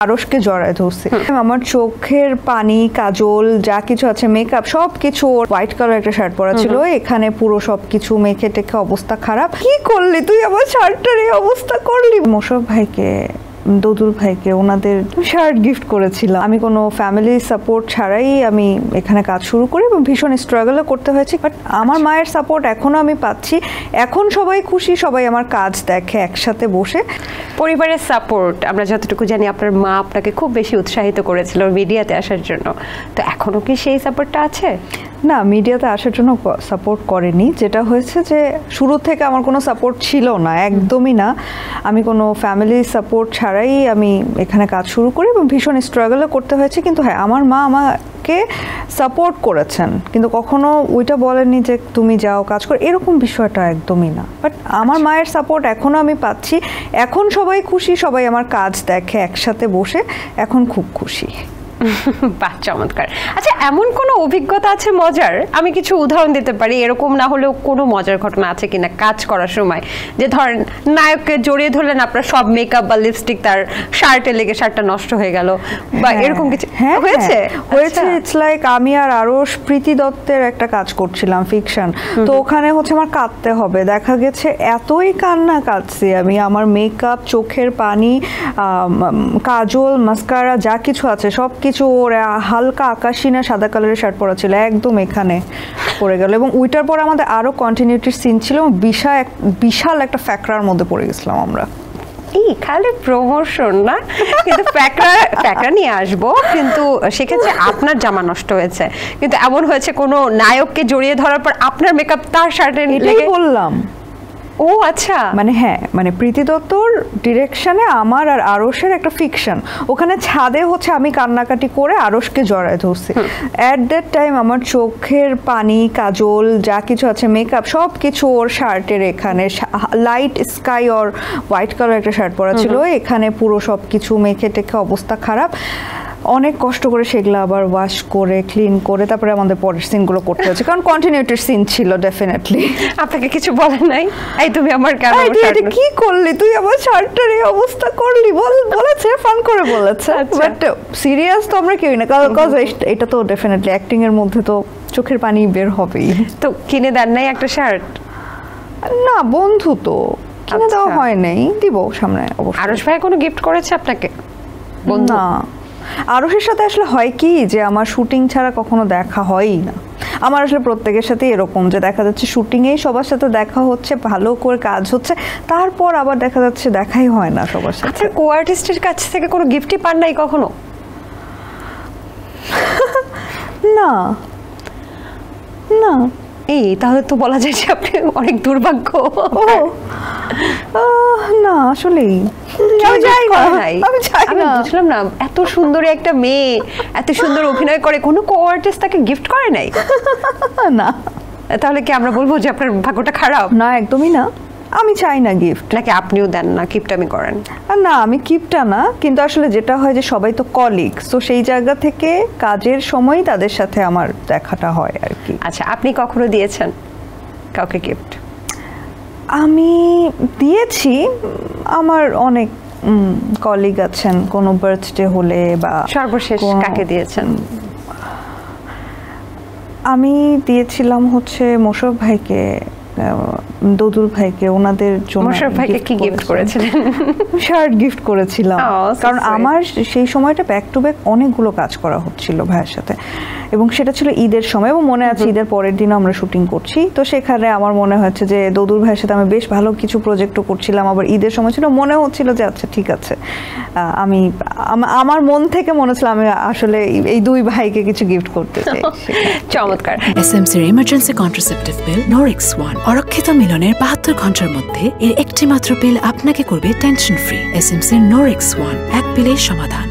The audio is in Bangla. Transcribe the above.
আরশকে জড়ায় ধরছি। আমার চোখের পানি, কাজল, যা কিছু আছে, মেকআপ, সবকিছু ওর হোয়াইট কালার একটা শার্ট পরা ছিল, এখানে পুরো সবকিছু মেখে টেখে অবস্থা খারাপ। কি করলি তুই, আমার শার্টটার এই অবস্থা করলি? মোশারফ ভাইকে, দোদুল ভাইকে ওনাদের শার্ট গিফট করেছিলাম। আমি কোনো ফ্যামিলি সাপোর্ট ছাড়াই আমি এখানে কাজ শুরু করি এবং ভীষণ স্ট্রাগলও করতে হয়েছে, বাট আমার মায়ের সাপোর্ট এখনও আমি পাচ্ছি। এখন সবাই খুশি, সবাই আমার কাজ দেখে একসাথে বসে। পরিবারের সাপোর্ট আমরা যতটুকু জানি আপনার মা আপনাকে খুব বেশি উৎসাহিত করেছিল মিডিয়াতে আসার জন্য, তো এখনও কি সেই সাপোর্টটা আছে? না, মিডিয়াতে আসার জন্য সাপোর্ট করেনি। যেটা হয়েছে যে শুরু থেকে আমার কোনো সাপোর্ট ছিল না, একদমই না। আমি কোনো ফ্যামিলি সাপোর্ট ছাড়াই আমি এখানে কাজ শুরু করি এবং ভীষণ স্ট্রাগলও করতে হয়েছে। কিন্তু হ্যাঁ, আমার মা আমাকে সাপোর্ট করেছেন, কিন্তু কখনো ওইটা বলেননি যে তুমি যাও কাজ করো, এরকম বিষয়টা একদমই না। বাট আমার মায়ের সাপোর্ট এখনও আমি পাচ্ছি। এখন সবাই খুশি, সবাই আমার কাজ দেখে একসাথে বসে, এখন খুব খুশি। বাহ, চমৎকার। আচ্ছা, এমন কোনো অভিজ্ঞতা আছে মজার? আমি কিছু উদাহরণ দিতে পারি, এরকম না হলেও কোনো মজার ঘটনা আছে কিনা কাজ করার সময়, যে ধরেন নায়ককে জড়িয়ে ধরলেন, আপনার সব মেকআপ বা লিপস্টিক তার শার্টে লেগে শার্টটা নষ্ট হয়ে গেল, বা এরকম কিছু হয়েছে? হয়েছে। ইটস লাইক আমি আর আরশ প্রীতি দত্তের একটা কাজ করছিলাম, ফিকশন। তো ওখানে হচ্ছে আমার কাঁদতে হবে, দেখা গেছে এতই কান্না কাঁদছি আমি। আমার মেকআপ, চোখের পানি, কাজল, মাস্কারা, যা কিছু আছে সব কিছু ওর হালকা আকাশি না সাদা কালারের শার্ট পরা ছিল, একদম এখানে পড়ে গেল। এবং ওইটার পর আমাদের আরো কন্টিনিউটির সিন ছিল, বিশাল একটা ফ্যাকরার মধ্যে পড়ে গেছিলাম আমরা। এই খালি প্রমোশন না, কিন্তু প্যাকরা নিয়ে আসবো, কিন্তু সেক্ষেত্রে আপনার জামা নষ্ট হয়েছে, কিন্তু এমন হয়েছে কোনো নায়ককে জড়িয়ে ধরার পর আপনার মেকআপ তার শার্টে লেগে। বললাম ও আচ্ছা, মানে হ্যাঁ, মানে প্রীতি দত্তর ডিরেকশনে আমার আর আরশের একটা ফিকশন, ওখানে ছাদে হচ্ছে আমি কান্নাকাটি করে আরশকে জড়ায় ধরছি। অ্যাট দ্যাট টাইম আমার চোখের পানি, কাজল, যা কিছু আছে, মেকআপ, সব কিছু ওর শার্টের এখানে, লাইট স্কাই ওর হোয়াইট কালার একটা শার্ট পরা ছিল, এখানে পুরো সব কিছু মেখে টেখে অবস্থা খারাপ। অনেক কষ্ট করে সেগুলো আবার ওয়াশ করে ক্লিন করে তারপরে আমাদের পরের সিনগুলো করতে হচ্ছে, কারণ কন্টিনিউটির সিন ছিল ডেফিনেটলি। আপনাকে কিছু বলে নাই? এই তুমি আমার কেন কি করলি তুই, আমার শার্টটার এই অবস্থা করলি? বলেছে, ফান করে বলেছে, বাট সিরিয়াস তো আমরা কেউই না, কারণ এটা তো ডেফিনেটলি অ্যাক্টিং এর মধ্যে তো চোখের পানি বের হবেই। তো কিনে দেন নাই একটা শার্ট? না, বন্ধু তো কিনে দেওয়া হয় নাই, দিব সামনে অবশ্যই। আরশ ভাই কোনো গিফট করেছে আপনাকে? না, আরশের সাথে আসলে হয় কি যে আমার শুটিং ছাড়া কখনো দেখা হয়ই না। আমার আসলে প্রত্যেকের সাথে এরকম যে দেখা যাচ্ছে শুটিংয়েই সবার সাথে দেখা হচ্ছে, ভালো করে কাজ হচ্ছে, তারপর আবার দেখা যাচ্ছে দেখাই হয় না সবার সাথে। আপনার কো আর্টিস্টের কাছ থেকে কোনো গিফটই পান নাই কখনো? না না। এই তাহলে তো বলা যায় যে আপনি অনেক দুর্ভাগ্য। না আসলেই আমি বুঝলাম না, এত সুন্দরী একটা মেয়ে এত সুন্দর অভিনয় করে, কোনো কো আর্টিস্ট তাকে গিফট করে নাই? না। তাহলে কি আমরা বলবো যে আপনার ভাগ্যটা খারাপ? না, একদমই না। আমি চাই না গিফট। নাকি আপনিও দেন না, কিপটামি করেন? না, আমি কিপটা না, কিন্তু আসলে যেটা হয় যে সবাই তো কলিগ, তো সেই জায়গা থেকে কাজের সময় তাদের সাথে আমার দেখাটা হয় আর কি। আচ্ছা, আপনি কখনো দিয়েছেন কাউকে গিফট? আমি দিয়েছি, আমার অনেক কলিগ আছেন, কোনো বার্থডে হলে বা। সর্বশেষ কাকে দিয়েছেন? আমি দিয়েছিলাম হচ্ছে মোশারফ ভাইকে, দোদুল ভাইকে, ওনাদের জন্য। মোশারফ ভাইকে কি গিফট করেছিলেন? শার্ট গিফট করেছিলাম, কারণ আমার সেই সময়টা ব্যাক টু ব্যাক অনেকগুলো কাজ করা হচ্ছিল ভাইয়ের সাথে, এবং সেটা ছিল ঈদের সময়, এবং মনে আছে ঈদের পরের দিনও আমরা শুটিং করছি। তো সেখানে আমার মনে হচ্ছে যে দোদুল ভাইয়ের সাথে আমি বেশ ভালো কিছু প্রজেক্টও করছিলাম, আবার ঈদের সময় ছিল, মনে হচ্ছিল যে আচ্ছা ঠিক আছে, আমি আমার মন থেকে মনে হচ্ছিল আমি আসলে এই দুই ভাইকে কিছু গিফট করতে চাই। চমৎকার। এসএমসির emergency contraceptive pill Norix one অরক্ষিত মিলনের 72 ঘন্টার মধ্যে এর একটি মাত্র পিল আপনাকে করবে টেনশন ফ্রি। এসএমসির নরিক্স ওয়ান, এক পিলের সমাধান।